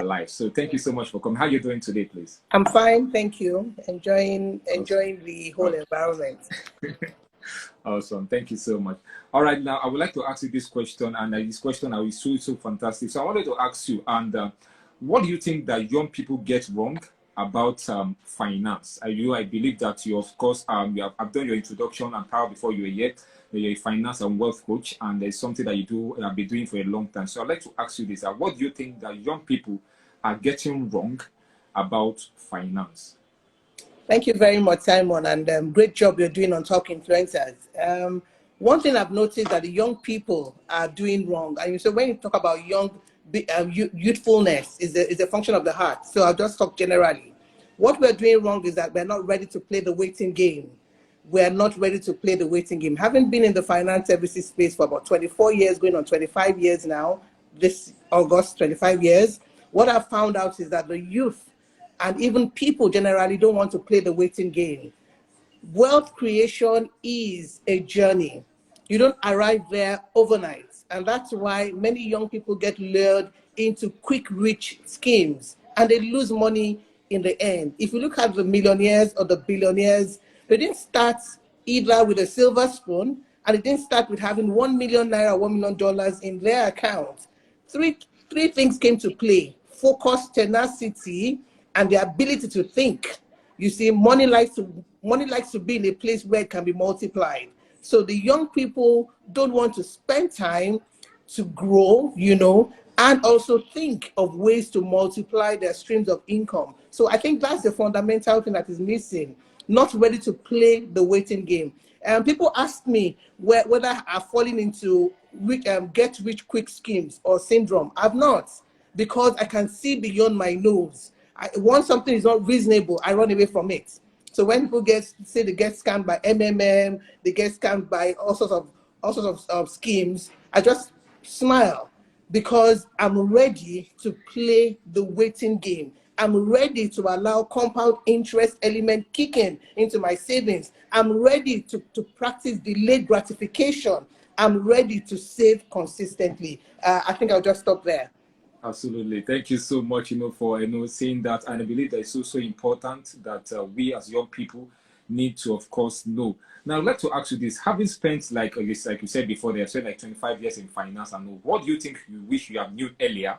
life. So thank you so much for coming. How are you doing today, please? I'm fine, thank you. Enjoying the whole environment. Awesome. Thank you so much. All right, now I would like to ask you this question, and this question is so fantastic. So I wanted to ask you, and what do you think that young people get wrong about finance? I believe that you, of course, I've done your introduction and power before you were yet. You're a finance and wealth coach, and there's something that you have been doing for a long time. So I'd like to ask you this: what do you think that young people are getting wrong about finance? Thank you very much, Simon, and great job you're doing on TalkInfluencers. One thing I've noticed that the young people are doing wrong, and so when you talk about youthfulness is a function of the heart. So I'll just talk generally. What we're doing wrong is that we're not ready to play the waiting game. We're not ready to play the waiting game. Having been in the finance services space for about 24 years, going on 25 years now, this August, 25 years, what I've found out is that the youth and even people generally don't want to play the waiting game. Wealth creation is a journey. You don't arrive there overnight. And that's why many young people get lured into quick, rich schemes and they lose money in the end. If you look at the millionaires or the billionaires, they didn't start either with a silver spoon, and they didn't start with having 1 million naira, $1 million in their account. Three things came to play: focus, tenacity, and the ability to think. You see, money likes to be in a place where it can be multiplied. So the young people don't want to spend time to grow, and also think of ways to multiply their streams of income. So I think that's the fundamental thing that is missing. Not ready to play the waiting game. And people ask me whether I've fallen into get rich quick schemes or syndrome. I've not, because I can see beyond my nose. Once something is not reasonable, I run away from it. So when people say they get scammed by MMM, they get scammed by all sorts of schemes, I just smile, because I'm ready to play the waiting game. I'm ready to allow compound interest element kicking into my savings. I'm ready to practice delayed gratification. I'm ready to save consistently. I think I'll just stop there. Absolutely. Thank you so much, for saying that. And I believe that it's also important that we as young people need to, of course, know. Now, I'd like to ask you this. Having spent, like you said before, they have spent like 25 years in finance, and what do you think you wish you have knew earlier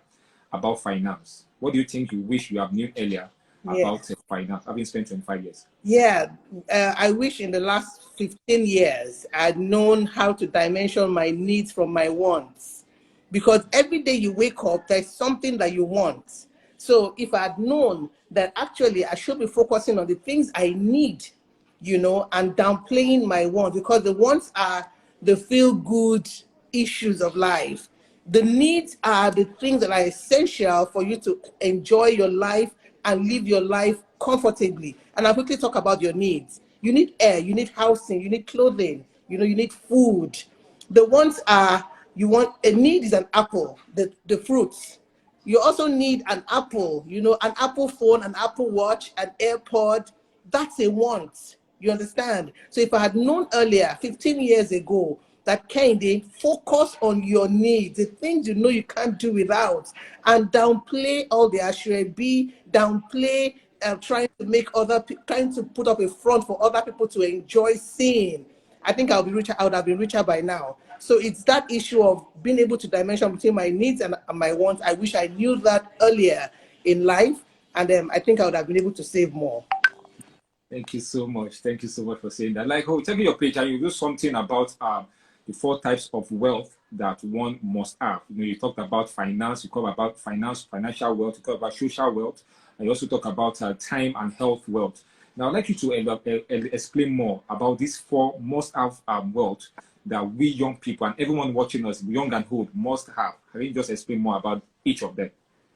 about finance? What do you think you wish you have knew earlier about finance, having spent 25 years? Yeah, I wish in the last 15 years I'd known how to dimension my needs from my wants. Because every day you wake up, there's something that you want. So if I had known that actually I should be focusing on the things I need, and downplaying my wants, because the wants are the feel-good issues of life. The needs are the things that are essential for you to enjoy your life and live your life comfortably. And I'll quickly talk about your needs. You need air, you need housing, you need clothing, you need food. The wants are, a need is an apple, the fruits. You also need an apple, an Apple phone, an Apple Watch, an AirPod. That's a want. You understand? So if I had known earlier, 15 years ago, that KEHINDE, focus on your needs, the things you can't do without, and downplay all the ashrebi, downplay trying to put up a front for other people to enjoy seeing. I think I would have been richer by now. So it's that issue of being able to dimension between my needs and my wants. I wish I knew that earlier in life, and I think I would have been able to save more. Thank you so much. Thank you so much for saying that. Take your page and you do something about the 4 types of wealth that one must have. You talked about finance, you talk about financial wealth, you talk about social wealth, and you also talk about time and health wealth. Now, I'd like you to explain more about these 4 must-have wealth that we young people and everyone watching us, young and old, must have. Can you just explain more about each of them?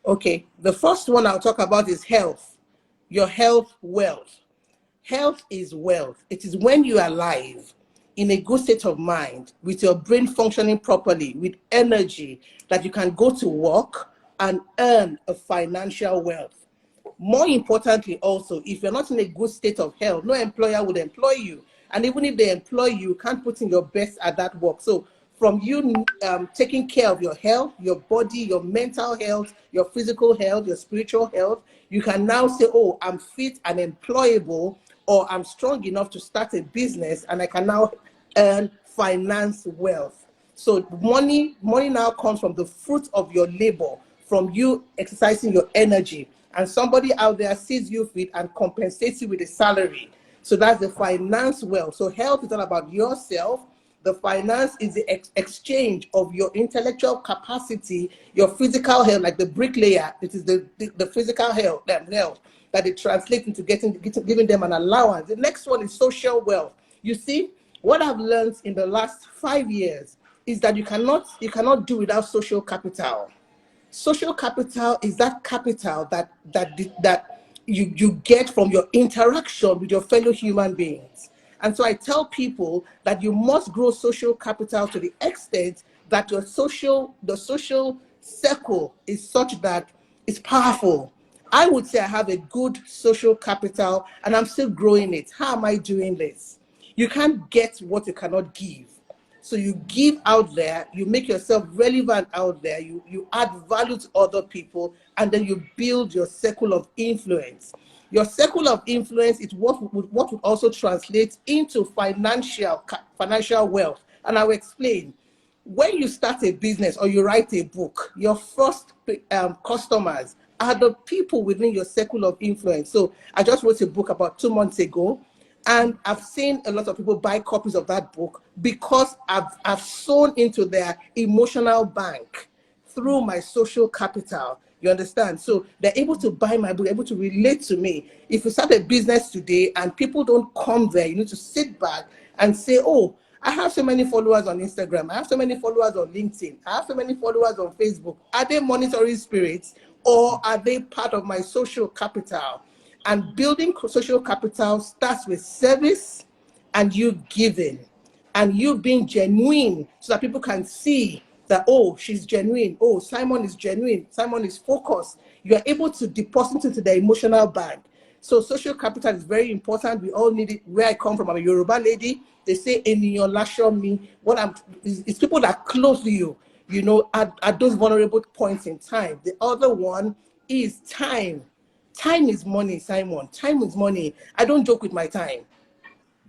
Okay. The first one I'll talk about is health. Your health wealth. Health is wealth. It is when you are alive, in a good state of mind, with your brain functioning properly, with energy, that you can go to work and earn a financial wealth. More importantly also, if you're not in a good state of health, no employer would employ you. And even if they employ you, you can't put in your best at that work. So from you taking care of your health, your body, your mental health, your physical health, your spiritual health. You can now say, oh, I'm fit and employable, or I'm strong enough to start a business, and I can now earn finance wealth. So money now comes from the fruit of your labor, from you exercising your energy, and somebody out there sees you fit and compensates you with a salary. So that's the finance wealth. So health is all about yourself. The finance is the exchange of your intellectual capacity, your physical health, like the bricklayer. It is the physical health that it translates into giving them an allowance. The next one is social wealth. You see, what I've learned in the last 5 years is that you cannot do without social capital. Social capital is that capital that you get from your interaction with your fellow human beings. And so I tell people that you must grow social capital to the extent that the social circle is such that it's powerful. I would say I have a good social capital and I'm still growing it. How am I doing this? You can't get what you cannot give. So you give out there, you make yourself relevant out there, you add value to other people, and then you build your circle of influence. Your circle of influence is what would also translate into financial wealth. And I will explain. When you start a business or you write a book, your first customers are the people within your circle of influence. So I just wrote a book about 2 months ago, and I've seen a lot of people buy copies of that book because I've sown into their emotional bank through my social capital. You understand? So they're able to buy my book, able to relate to me. If you start a business today and people don't come there, you need to sit back and say, oh, I have so many followers on Instagram. I have so many followers on LinkedIn. I have so many followers on Facebook. Are they monetary spirits, or are they part of my social capital? And building social capital starts with service and you giving and you being genuine, so that people can see that, oh, she's genuine. Oh, Simon is genuine. Simon is focused. You are able to deposit into the emotional bank. So social capital is very important. We all need it. Where I come from, I'm a Yoruba lady. They say, "Eniyan lasho mi." It's people that close to you, at those vulnerable points in time. The other one is time. Time is money, Simon. Time is money. I don't joke with my time.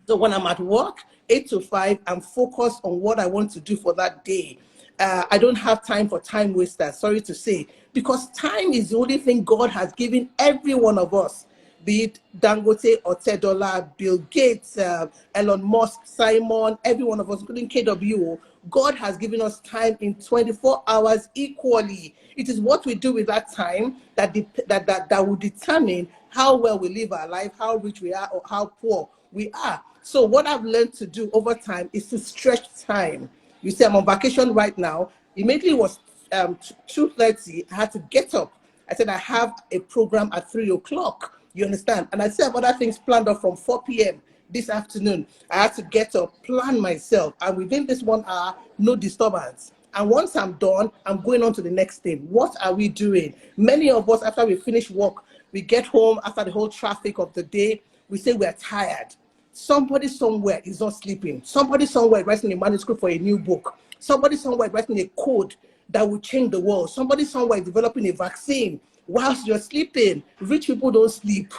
So when I'm at work, 8 to 5, I'm focused on what I want to do for that day. I don't have time for time wasters, sorry to say, because time is the only thing God has given every one of us, be it Dangote or Tedola, Bill Gates, Elon Musk, Simon, every one of us, including KWO. God has given us time in 24 hours equally. It is what we do with that time that will determine how well we live our life, how rich we are, or how poor we are. So what I've learned to do over time is to stretch time. You see, I'm on vacation right now. Immediately it was 2:30. I had to get up. I said, I have a program at 3 o'clock. You understand? And I still have other things planned up from 4 p.m. this afternoon. I had to get up, plan myself. And within this 1 hour, no disturbance. And once I'm done, I'm going on to the next thing. What are we doing? Many of us, after we finish work, we get home after the whole traffic of the day, we say we're tired. Somebody somewhere is not sleeping. Somebody somewhere is writing a manuscript for a new book. Somebody somewhere is writing a code that will change the world. Somebody somewhere is developing a vaccine whilst you're sleeping. Rich people don't sleep.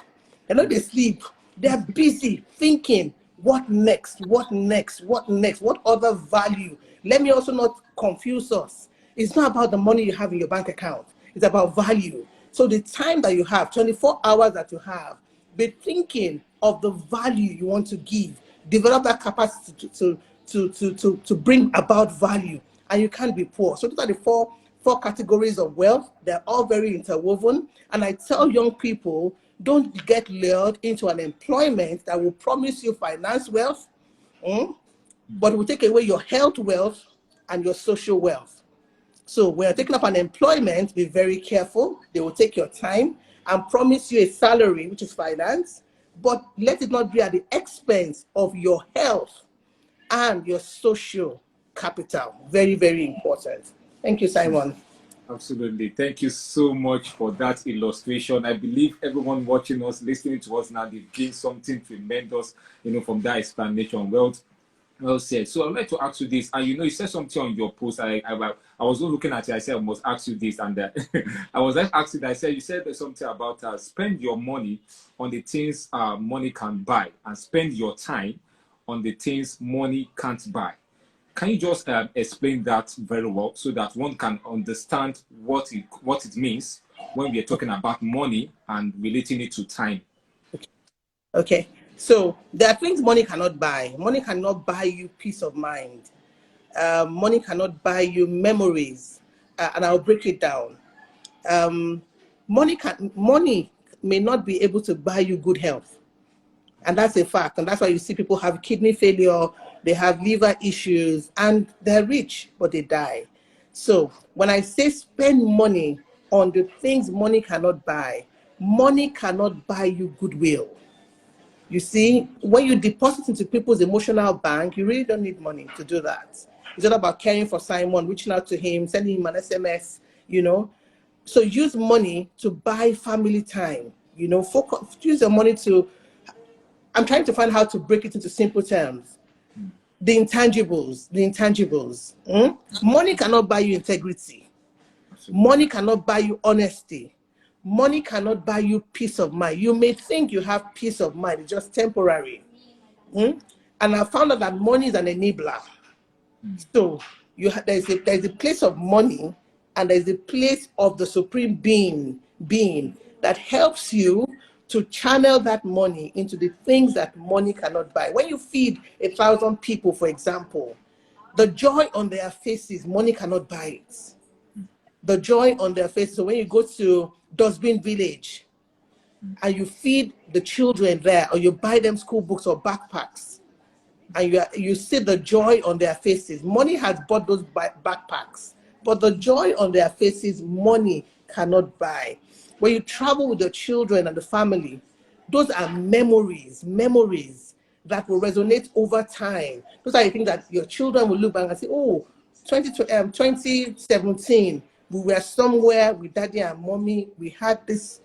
They sleep. They're busy thinking, what next? What next? What next? What other value? Let me also not confuse us. It's not about the money you have in your bank account. It's about value. So the time that you have, 24 hours that you have, be thinking of the value you want to give. Develop that capacity to bring about value, and you can't be poor. So those are the four categories of wealth. They're all very interwoven. And I tell young people, don't get lured into an employment that will promise you finance wealth, but will take away your health wealth and your social wealth. So when you're taking up an employment, be very careful. They will take your time and promise you a salary, which is finance, but let it not be at the expense of your health and your social capital. Very, very important. Thank you, Simon. Absolutely. Thank you so much for that illustration. I believe everyone watching us, listening to us now, they've gained something tremendous, from that explanation. Well, Well said. So I'd like to ask you this, and you said something on your post. I was looking at it. I said I must ask you this, and I was like asking. I said you said something about spend your money on the things money can buy, and spend your time on the things money can't buy. Can you just explain that very well so that one can understand what it means when we are talking about money and relating it to time? Okay. So there are things money cannot buy. Money cannot buy you peace of mind. Money cannot buy you memories. And I'll break it down. Money may not be able to buy you good health. And that's a fact. And that's why you see people have kidney failure, they have liver issues, and they're rich, but they die. So when I say spend money on the things money cannot buy, money cannot buy you goodwill. You see, when you deposit into people's emotional bank, you really don't need money to do that. It's all about caring for Simon, reaching out to him, sending him an SMS, So use money to buy family time, focus, use your money to, I'm trying to find how to break it into simple terms. The intangibles. Money cannot buy you integrity. Money cannot buy you honesty. Money cannot buy you peace of mind. You may think you have peace of mind, it's just temporary. And I found out that money is an enabler. So there's a place of money, and there's a place of the supreme being that helps you to channel that money into the things that money cannot buy. When you feed 1,000 people, for example, the joy on their faces, money cannot buy it. The joy on their faces. So when you go to Dustbin Village and you feed the children there, or you buy them school books or backpacks, and you see the joy on their faces, money has bought those backpacks, but the joy on their faces, money cannot buy. When you travel with the children and the family, those are memories that will resonate over time. Those are the things that your children will look back and say, oh, 2017, we were somewhere with daddy and mommy, we had this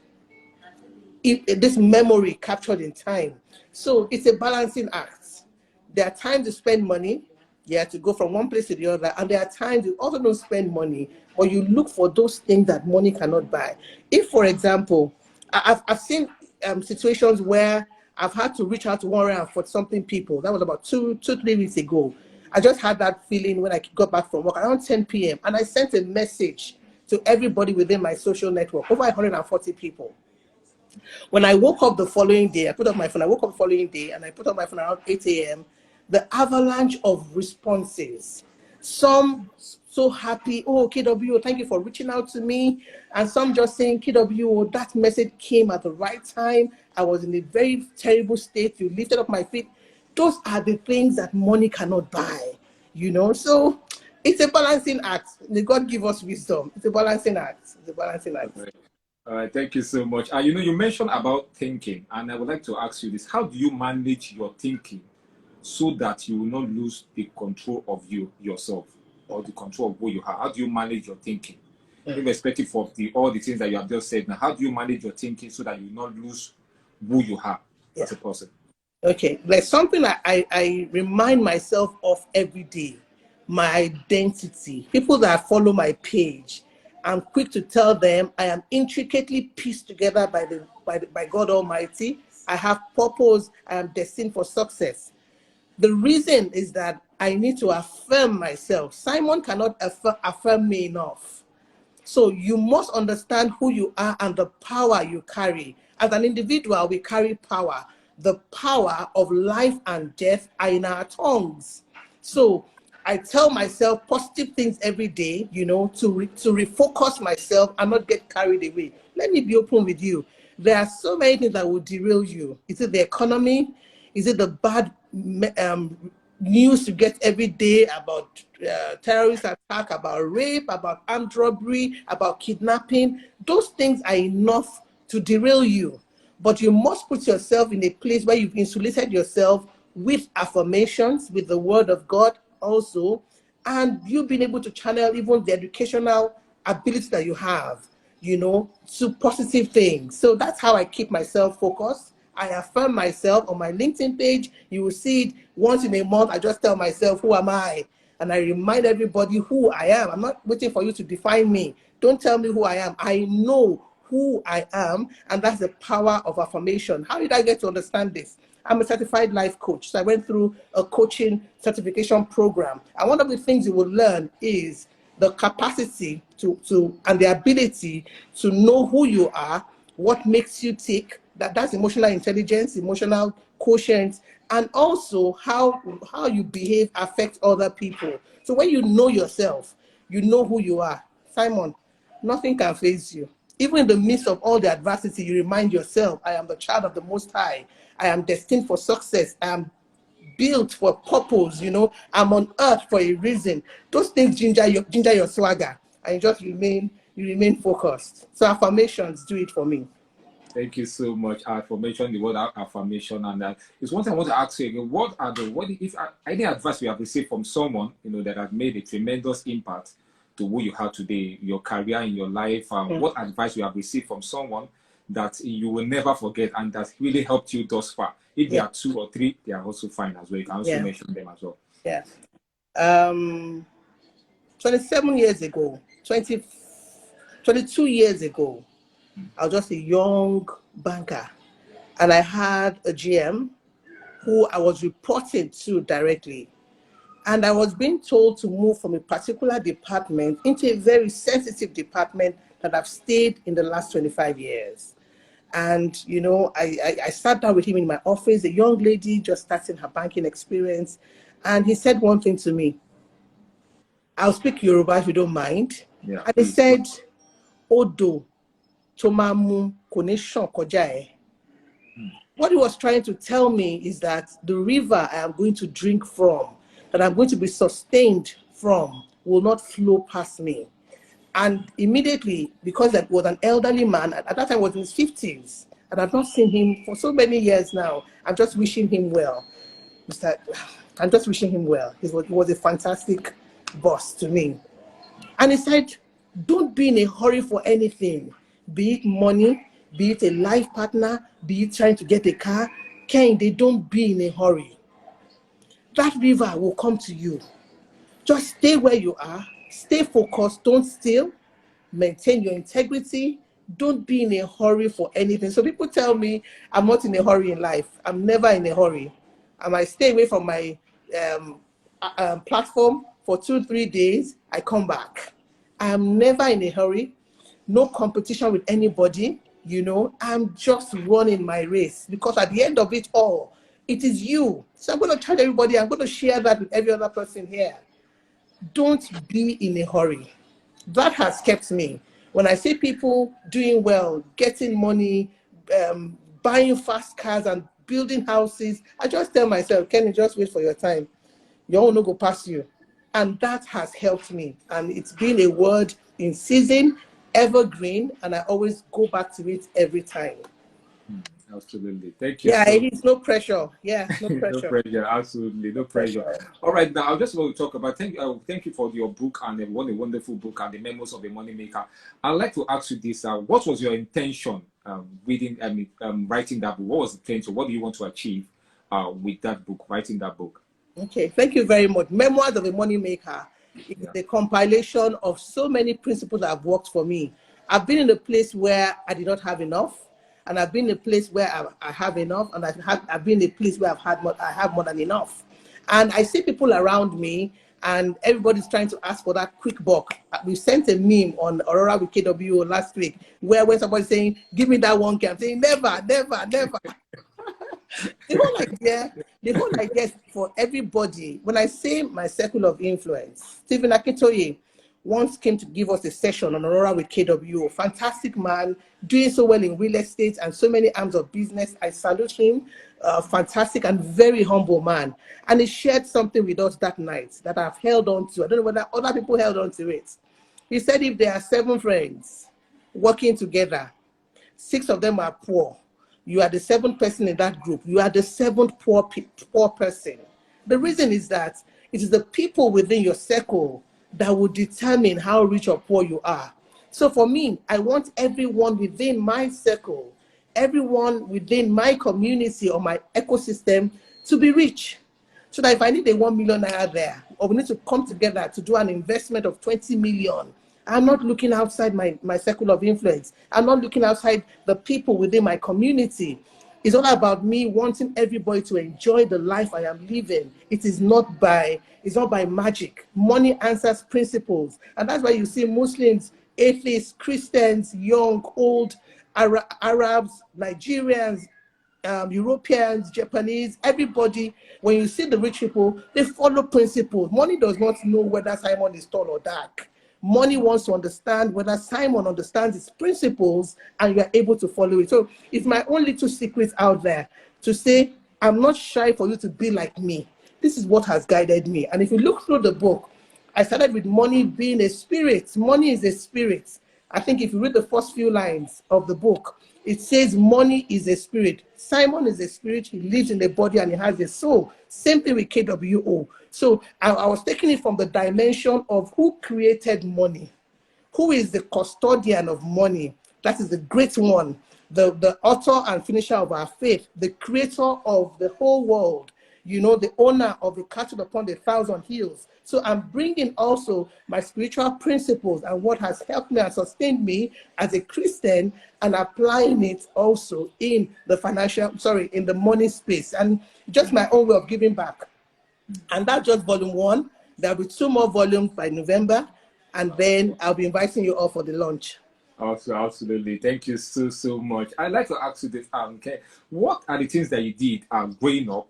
memory captured in time. So it's a balancing act. There are times to spend money, to go from one place to the other, and there are times you also don't spend money, but you look for those things that money cannot buy. If, for example, I've seen situations where I've had to reach out to 140-something people. That was about 3 weeks ago. I just had that feeling when I got back from work around 10 p.m. and I sent a message to everybody within my social network, over 140 people. When I woke up the following day, I woke up the following day and I put up my phone around 8 a.m. The avalanche of responses. Some so happy, oh, KW, thank you for reaching out to me. And some just saying, KW, that message came at the right time. I was in a very terrible state. You lifted up my feet. Those are the things that money cannot buy, So it's a balancing act. May God give us wisdom. It's a balancing act. All right, thank you so much. You mentioned about thinking, and I would like to ask you this. How do you manage your thinking so that you will not lose the control of yourself or the control of who you are? How do you manage your thinking? Irrespective of all the things that you have just said now, how do you manage your thinking so that you will not lose who you are as a person? Okay, there's something I remind myself of every day. My identity. People that follow my page, I'm quick to tell them I am intricately pieced together by God Almighty. I have purpose. I am destined for success. The reason is that I need to affirm myself. Simon cannot affirm me enough. So you must understand who you are and the power you carry. As an individual, we carry power. The power of life and death are in our tongues. So I tell myself positive things every day, to refocus myself and not get carried away. Let me be open with you. There are so many things that will derail you. Is it the economy? Is it the bad news you get every day about terrorist attack, about rape, about armed robbery, about kidnapping? Those things are enough to derail you. But you must put yourself in a place where you've insulated yourself with affirmations, with the word of God also, and you've been able to channel even the educational ability that you have, to positive things. So that's how I keep myself focused I affirm myself on my LinkedIn page. You will see it once in a month. I just tell myself, who am I? And I remind everybody who I am. I'm not waiting for you to define me. Don't tell me who I am. I know who I am, and that's the power of affirmation. How did I get to understand this? I'm a certified life coach. So I went through a coaching certification program. And one of the things you will learn is the capacity to and the ability to know who you are, what makes you tick, that's emotional intelligence, emotional quotient, and also how you behave affects other people. So when you know yourself, you know who you are. Simon, nothing can faze you. Even in the midst of all the adversity, you remind yourself, I am the child of the Most High. I am destined for success. I am built for purpose, I'm on earth for a reason. Those things ginger your swagger, and you remain focused. So affirmations do it for me. Thank you so much for mentioning the word affirmation, and that is one thing I want to ask you again. What if any advice you have received from someone that has made a tremendous impact to who you are today, your career, in your life? What advice you have received from someone that you will never forget and that really helped you thus far? If there are 2 or 3, they are also fine as well. You can also mention them as well. Yeah. 27 years ago, 22 years ago, I was just a young banker, and I had a GM who I was reporting to directly. And I was being told to move from a particular department into a very sensitive department that I've stayed in the last 25 years. And, I sat down with him in my office, a young lady just starting her banking experience. And he said one thing to me. I'll speak Yoruba if you don't mind. Yeah, and he said, Odo, Tomamu, Koneshan Kojae. What he was trying to tell me is that the river I am going to drink from, that I'm going to be sustained from, will not flow past me. And immediately, because that was an elderly man, at that time I was in his 50s, and I've not seen him for so many years now. I'm just wishing him well. I'm just wishing him well. He was a fantastic boss to me. And he said, don't be in a hurry for anything, be it money, be it a life partner, be it trying to get a car. Kehinde, don't be in a hurry. That river will come to you. Just stay where you are, stay focused, don't steal, maintain your integrity, don't be in a hurry for anything. So people tell me I'm not in a hurry in life. I'm never in a hurry. I might stay away from my platform for 2-3 days, I come back. I am never in a hurry, no competition with anybody, I'm just running my race, because at the end of it all, it is you. So I'm going to charge everybody, I'm going to share that with every other person here. Don't be in a hurry. That has kept me. When I see people doing well, getting money, buying fast cars and building houses, I just tell myself, Kenny, just wait for your time. Your own will go past you. And that has helped me. And it's been a word in season, evergreen, and I always go back to it every time. Absolutely. Thank you. Yeah, it's no pressure. Yeah, no pressure. No pressure. Absolutely. No pressure. All right. Now, I just want to talk about, thank you for your book, and what a wonderful book, and the Memos of a Moneymaker. I'd like to ask you this. What was your intention writing that book? What was the intention? What do you want to achieve with that book, writing that book? Okay, thank you very much. Memoirs of a Moneymaker is the compilation of so many principles that have worked for me. I've been in a place where I did not have enough, and I've been in a place where I have enough, and I've been in a place where I have more than enough. And I see people around me, and everybody's trying to ask for that quick buck. We sent a meme on Aurora with KWO last week, where somebody's saying, give me that 1K. I'm saying, never, never, never. The whole idea is for everybody. When I say my circle of influence, Stephen Akintoye once came to give us a session on Aurora with KWO. Fantastic man, doing so well in real estate and so many arms of business. I salute him. Fantastic and very humble man. And he shared something with us that night that I've held on to. I don't know whether other people held on to it. He said if there are 7 friends working together, 6 of them are poor, you are the 7th person in that group. You are the 7th poor person. The reason is that it is the people within your circle that will determine how rich or poor you are. So for me, I want everyone within my circle, everyone within my community or my ecosystem to be rich. So that if I need a 1 million naira there, or we need to come together to do an investment of 20 million, I'm not looking outside my circle of influence. I'm not looking outside the people within my community. It's all about me wanting everybody to enjoy the life I am living. It's not by magic. Money answers principles. And that's why you see Muslims, atheists, Christians, young, old, Arabs, Nigerians, Europeans, Japanese, everybody, when you see the rich people, they follow principles. Money does not know whether Simon is tall or dark. Money wants to understand whether Simon understands its principles and you are able to follow it. So it's my own little secret out there to say, I'm not shy for you to be like me. This is what has guided me. And if you look through the book, I started with money being a spirit. Money is a spirit. I think if you read the first few lines of the book, it says money is a spirit. Simon is a spirit. He lives in the body and he has a soul. Same thing with KWO. So I was taking it from the dimension of who created money, who is the custodian of money. That is the great one, the author and finisher of our faith, the creator of the whole world, you know, the owner of the cattle upon the 1,000 hills. So I'm bringing also my spiritual principles and what has helped me and sustained me as a Christian and applying it also in the in the money space, and just my own way of giving back. And that's just volume 1. There'll be 2 more volumes by November, and then I'll be inviting you all for the launch. Also, absolutely. Thank you so much. I'd like to ask you this, okay, what are the things that you did growing up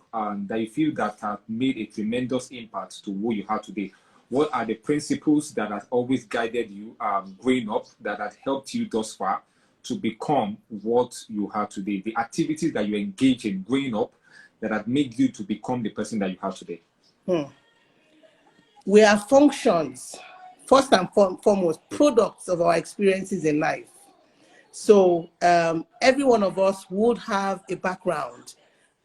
that you feel that have made a tremendous impact to who you are today? What are the principles that have always guided you growing up that have helped you thus far to become what you are today? The activities that you engage in growing up that have made you to become the person that you are today? We are functions, first and foremost, products of our experiences in life. So every one of us would have a background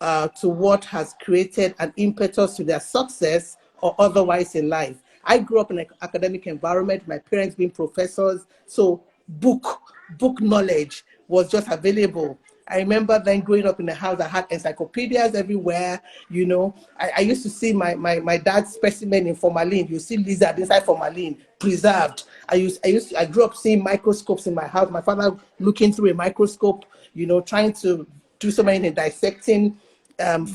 to what has created an impetus to their success or otherwise in life. I grew up in an academic environment, my parents being professors, so book knowledge was just available. I remember then growing up in the house, I had encyclopedias everywhere, you know. I used to see my dad's specimen in formalin. You see lizard inside formalin, preserved. I grew up seeing microscopes in my house. My father looking through a microscope, you know, trying to do so many dissecting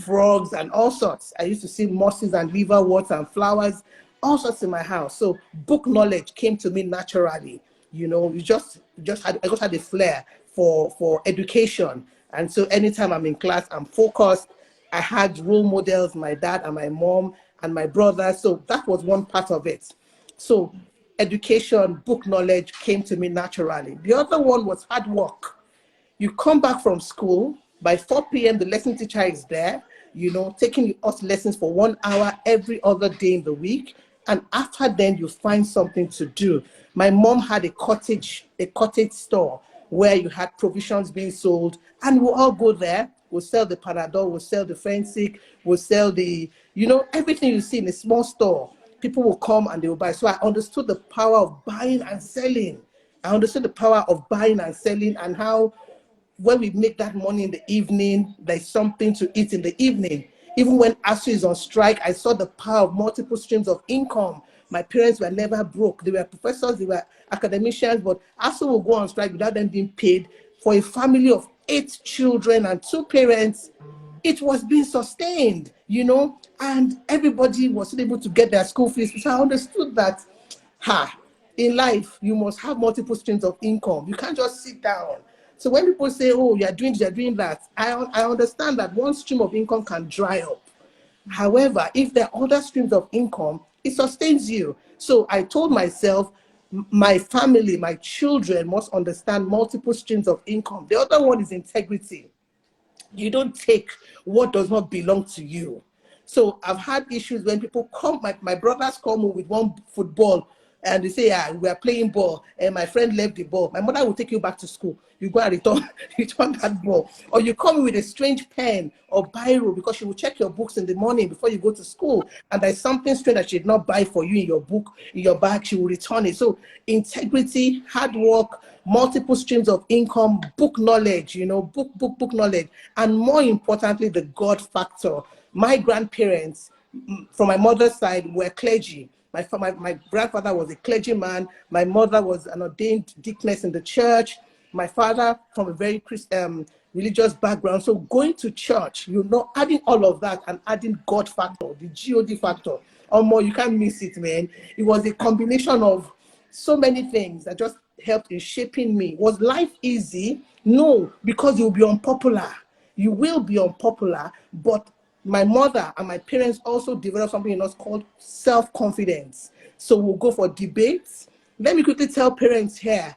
frogs and all sorts. I used to see mosses and liverworts and flowers, all sorts in my house. So book knowledge came to me naturally. You know, I just had a flair for education. And so anytime I'm in class, I'm focused. I had role models, my dad and my mom and my brother. So that was one part of it. So education, book knowledge came to me naturally. The other one was hard work. You come back from school, by 4 p.m. the lesson teacher is there, you know, taking us lessons for 1 hour every other day in the week. And after then, you find something to do. My mom had a cottage store where you had provisions being sold, and we'll all go there. We'll sell the Panadol, we'll sell the Fensic, we'll sell the, you know, everything you see in a small store. People will come and they will buy. So I understood the power of buying and selling. I understood the power of buying and selling, and how when we make that money in the evening, there's something to eat in the evening. Even when ASU is on strike, I saw the power of multiple streams of income. My parents were never broke. They were professors, they were academicians, but ASU will go on strike without them being paid. For a family of 8 children and 2 parents, it was being sustained, you know, and everybody was able to get their school fees. So I understood that, in life, you must have multiple streams of income. You can't just sit down. So when people say, oh, you're doing this, you're doing that, I understand that one stream of income can dry up. However, if there are other streams of income, it sustains you. So I told myself, my family, my children must understand multiple streams of income. The other one is integrity. You don't take what does not belong to you. So I've had issues when people come, my brothers come with one football and they say, yeah, we are playing ball and my friend left the ball. My mother will take you back to school. You go and return that ball. Or you come with a strange pen or biro because she will check your books in the morning before you go to school. And there's something strange that she did not buy for you in your book, in your bag, she will return it. So integrity, hard work, multiple streams of income, book knowledge, you know, book knowledge, and more importantly, the God factor. My grandparents, from my mother's side, were clergy. My grandfather was a clergyman. My mother was an ordained deaconess in the church. My father from a very religious background. So going to church, you know, adding all of that and adding God factor, the God factor, or more, you can't miss it, man. It was a combination of so many things that just helped in shaping me. Was life easy? No, because you'll be unpopular. You will be unpopular, but my mother and my parents also developed something in us called self-confidence. So we'll go for debates. Let me quickly tell parents here,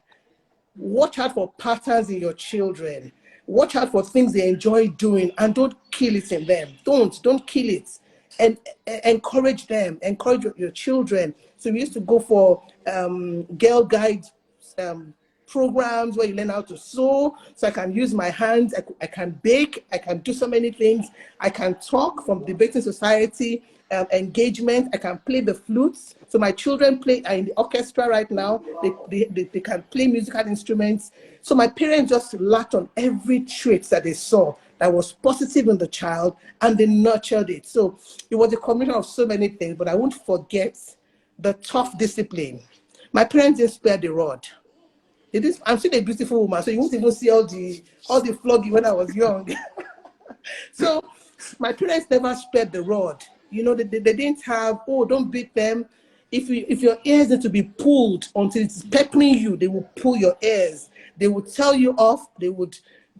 watch out for patterns in your children. Watch out for things they enjoy doing and don't kill it in them. Don't kill it. And encourage them, encourage your children. So we used to go for girl guide programs where you learn how to sew, so I can use my hands, I can bake, I can do so many things. I can talk from debating society, engagement, I can play the flutes. So my children are in the orchestra right now. They can play musical instruments. So my parents just latched on every trait that they saw that was positive in the child, and they nurtured it. So it was a combination of so many things, but I won't forget the tough discipline. My parents didn't spare the rod. I'm still a beautiful woman, so you won't even see all the flogging when I was young. So my parents never spared the rod. You know, they didn't have, oh, don't beat them. If your ears need to be pulled until it's peppering you, they will pull your ears. They will tell you off.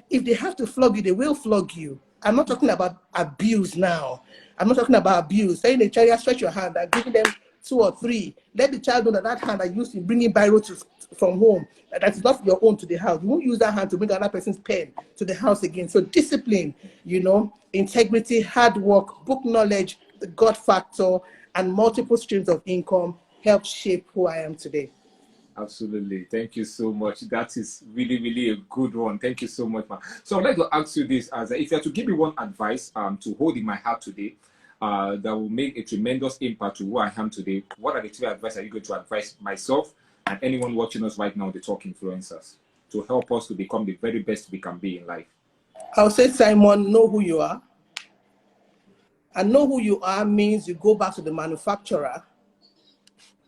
If they have to flog you, they will flog you. I'm not talking about abuse now. I'm not talking about abuse. Saying the child, stretch your hand and giving them 2 or 3. Let the child know that hand I used in bringing biro from home, that's not your own to the house. You won't use that hand to bring another person's pen to the house again. So discipline, you know, integrity, hard work, book knowledge, the God factor, and multiple streams of income help shape who I am today. Absolutely. Thank you so much. That is really, really a good one. Thank you so much, man. So I'd like to ask you this, as if you had to give me one advice to hold in my heart today, that will make a tremendous impact to who I am today, what are the 3 advice are you going to advise myself and anyone watching us right now, the Talk Influencers, to help us to become the very best we can be in life? I'll say, Simon, know who you are. And know who you are means you go back to the manufacturer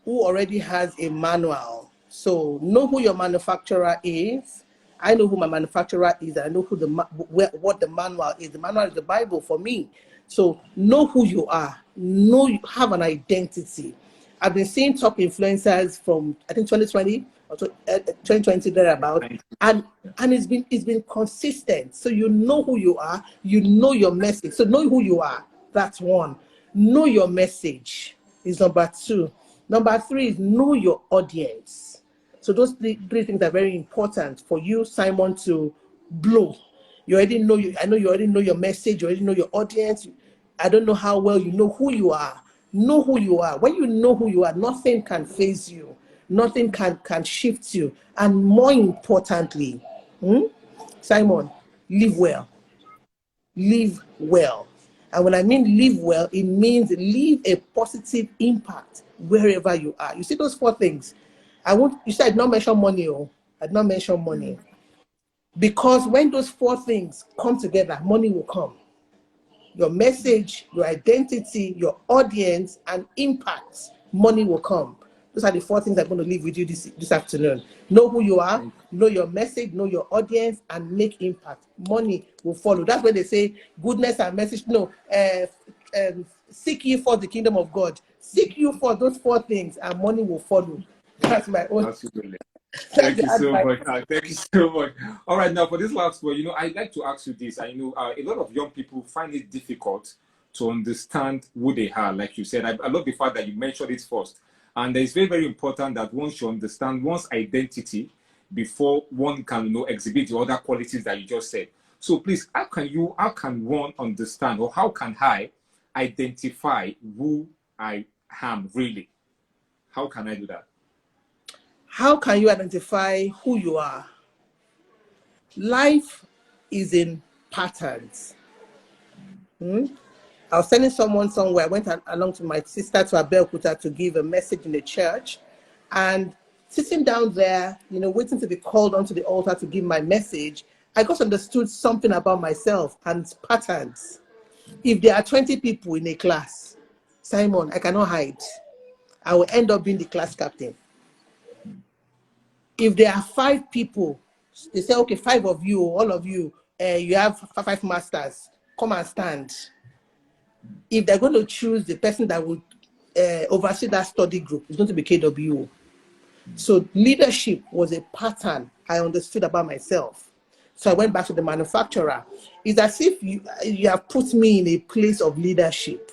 who already has a manual. So know who your manufacturer is. I know who my manufacturer is. I know who what the manual is. The manual is the Bible for me. So know who you are. Know you have an identity. I've been seeing top influencers from, I think, 2020 or 2020 thereabout, and it's been consistent. So you know who you are. You know your message. So know who you are. That's 1. Know your message is number 2. Number 3 is know your audience. So those 3 things are very important for you, Simon, to blow. You already know I know you already know your message. You already know your audience. I don't know how well you know who you are. Know who you are. When you know who you are, nothing can faze you. Nothing can shift you. And more importantly, Simon, live well. Live well. And when I mean live well, it means leave a positive impact wherever you are. You see those 4 things. You said I'd not mention money. I'd not mention money. Because when those 4 things come together, money will come. Your message, your identity, your audience, and impact, money will come. Those are the 4 things I'm going to leave with you this afternoon. Know who you are, know your message, know your audience, and make impact. Money will follow. That's where they say goodness and message. No, seek ye for the kingdom of God. Seek you for those 4 things, and money will follow. That's my own. Absolutely. Thank you so much. Thank you so much. All right, now for this last one, I'd like to ask you this. I know a lot of young people find it difficult to understand who they are. Like you said, I love the fact that you mentioned it first. And it's very, very important that one should understand one's identity before one can exhibit the other qualities that you just said. So please, how can one understand, or how can I identify who I am really? How can I do that? How can you identify who you are? Life is in patterns. I was telling someone somewhere, I went along to my sister to Abeokuta to give a message in the church, and sitting down there, waiting to be called onto the altar to give my message, I got understood something about myself and patterns. If there are 20 people in a class, Simon, I cannot hide. I will end up being the class captain. If there are 5 people, they say, okay, 5 of you, all of you, you have 5 masters, come and stand. If they're going to choose the person that would oversee that study group, it's going to be KWO. So leadership was a pattern I understood about myself. So I went back to the manufacturer. It's as if you have put me in a place of leadership.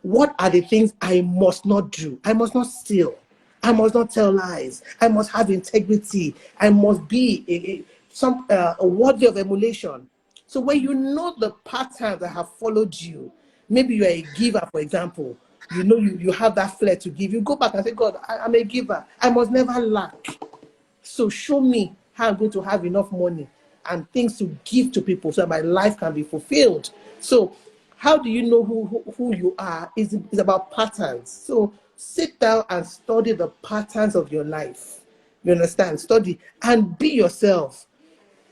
What are the things I must not do? I must not steal. I must not tell lies. I must have integrity. I must be a worthy of emulation. So when you know the patterns that have followed you, maybe you are a giver, for example, you have that flair to give. You go back and say, God, I'm a giver. I must never lack. So show me how I'm going to have enough money and things to give to people so that my life can be fulfilled. So how do you know who you are? It's about patterns. So sit down and study the patterns of your life. You understand? Study and be yourself.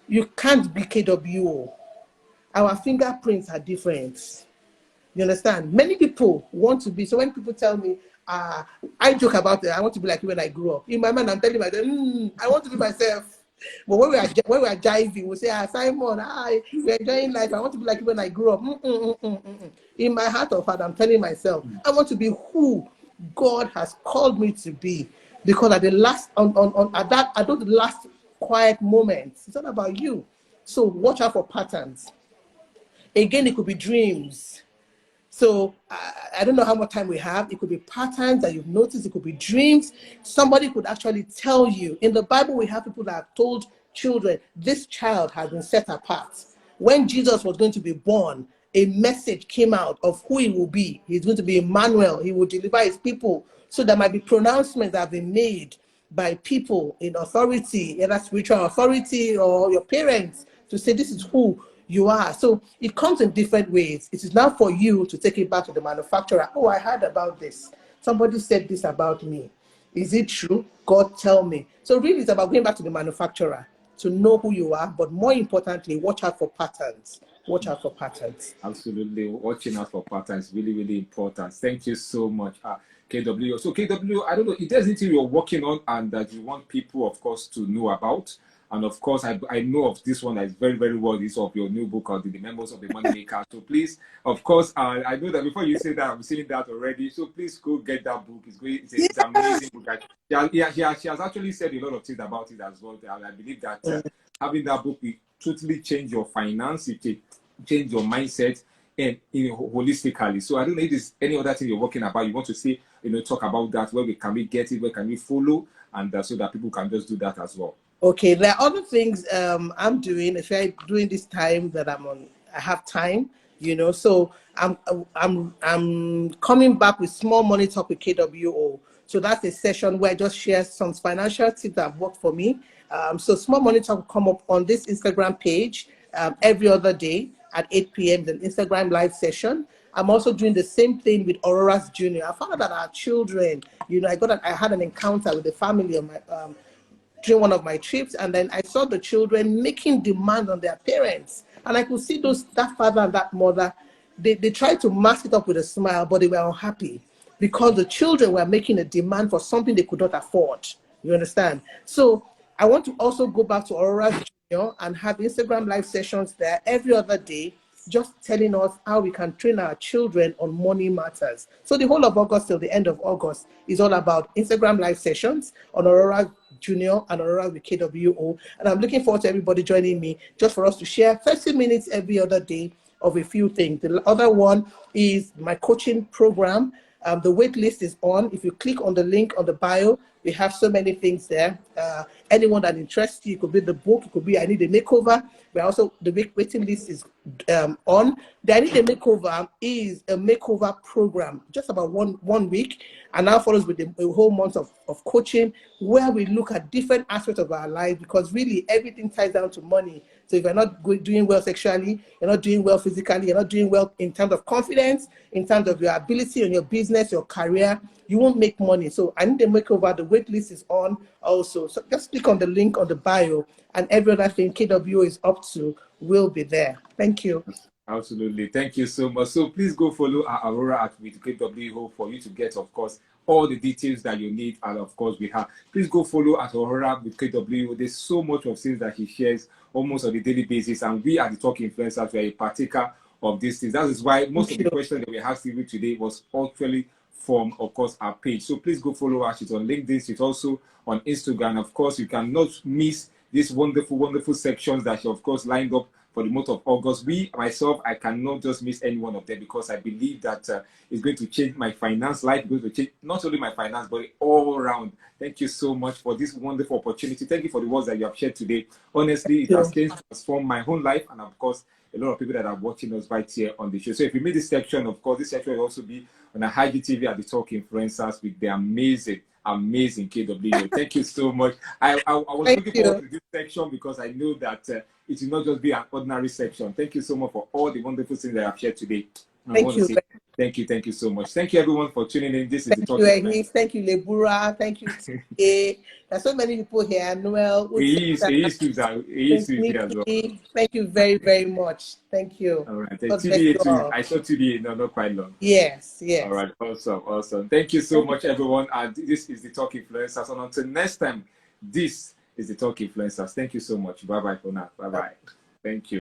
You can't be KWO. Our fingerprints are different. You understand? Many people want to be. So when people tell me, I joke about it, I want to be like you when I grew up. In my mind, I'm telling myself, I want to be myself. But when we are jiving, we say, Simon, we're enjoying life. I want to be like you when I grew up. In my heart of heart, I'm telling myself, I want to be who God has called me to be. Because at the last, at those last quiet moments, it's all about you. So watch out for patterns. Again, it could be dreams. So I don't know how much time we have. It could be patterns that you've noticed. It could be dreams. Somebody could actually tell you. In the Bible, we have people that have told children, this child has been set apart. When Jesus was going to be born, a message came out of who he will be. He's going to be Emmanuel. He will deliver his people. So there might be pronouncements that have been made by people in authority, either spiritual authority or your parents, to say this is who you are. So it comes in different ways. It is now for you to take it back to the manufacturer. Oh, I heard about this. Somebody said this about me. Is it true? God, tell me. So really it's about going back to the manufacturer to know who you are, but more importantly, watch out for patterns. Watch out for patterns. Absolutely. Watching out for patterns is really, really important. Thank you so much, KW. So KW, I don't know, is there anything you're working on and that you want people, of course, to know about? And of course, I know of this one that is very, very well. This of your new book called The Members of the Moneymaker. So please, of course, I know that before you say that, I'm seeing that already. So please go get that book. It's great. It's an amazing book. She has actually said a lot of things about it as well. I believe that having that book will totally change your finance. It will change your mindset and holistically. So I don't know if there's any other thing you're working about. You want to say, talk about that. Where can we get it? Where can we follow? And so that people can just do that as well. Okay, there are other things I'm doing, especially during this time that I have time, so I'm coming back with Small Money Talk with KWO. So that's a session where I just share some financial tips that have worked for me. So Small Money Talk will come up on this Instagram page every other day at 8 p.m. an Instagram live session. I'm also doing the same thing with Aurora's Junior. I found out that our children, I had an encounter with the family of my during one of my trips, and then I saw the children making demands on their parents, and I could see that father and that mother, they tried to mask it up with a smile, but they were unhappy because the children were making a demand for something they could not afford. You understand? So I want to also go back to Aurora Junior and have Instagram live sessions there every other day, just telling us how we can train our children on money matters. So the whole of August till the end of August is all about Instagram live sessions on Aurora Junior and Aurora with KWO. And I'm looking forward to everybody joining me just for us to share 30 minutes every other day of a few things. The other one is my coaching program. The wait list is on. If you click on the link on the bio, we have so many things there. Anyone that interests you, it could be the book, it could be I Need a Makeover. But also the waiting list is on. The I Need a Makeover is a makeover program, just about one week, and now follows with a whole month of coaching where we look at different aspects of our life, because really everything ties down to money. So if you're not doing well sexually, you're not doing well physically, you're not doing well in terms of confidence, in terms of your ability in your business, your career, you won't make money. So I Need a Makeover, the wait list is on also. also. So just click on the link on the bio, and every other thing KWO is up to will be there. Thank you. Absolutely. Thank you so much. So please go follow our Aurora at with KWO for you to get, of course, all the details that you need. And of course, we have. Please go follow at Aurora with KWO. There's so much of things that he shares almost on a daily basis. And we are the Talk Influencers. We are a partaker of these things. That is why most of the questions that we asked you today was actually from, of course, our page. So please go follow us. It's on LinkedIn. It's also on Instagram. Of course, you cannot miss these wonderful, wonderful sections that you, of course, lined up for the month of August. Myself, I cannot just miss any one of them because I believe that it's going to change my finance life. It's going to change not only my finance, but all around. Thank you so much for this wonderful opportunity. Thank you for the words that you have shared today. Honestly, it has transformed my own life, and of course, a lot of people that are watching us right here on the show. So if you made this section, of course, this section will also be on a IGTV at the Talk Influencers with the amazing KWO. Thank you so much. I was looking forward to this section because I know that it will not just be an ordinary section. Thank you so much for all the wonderful things that I've shared today. Thank you. Thank you so much. Thank you everyone for tuning in. This is the Talk Influencers. Thank you, Lebura. Thank you. There's so many people here. Noel. He is as well. Thank you very, very much. Thank you. All right. TDA too. I saw TDA, no, not quite long. Yes. All right. Awesome. Thank you so much, everyone. And this is the Talk Influencers. And until next time, this is the Talk Influencers. Thank you so much. Bye-bye for now. Bye-bye. Thank you.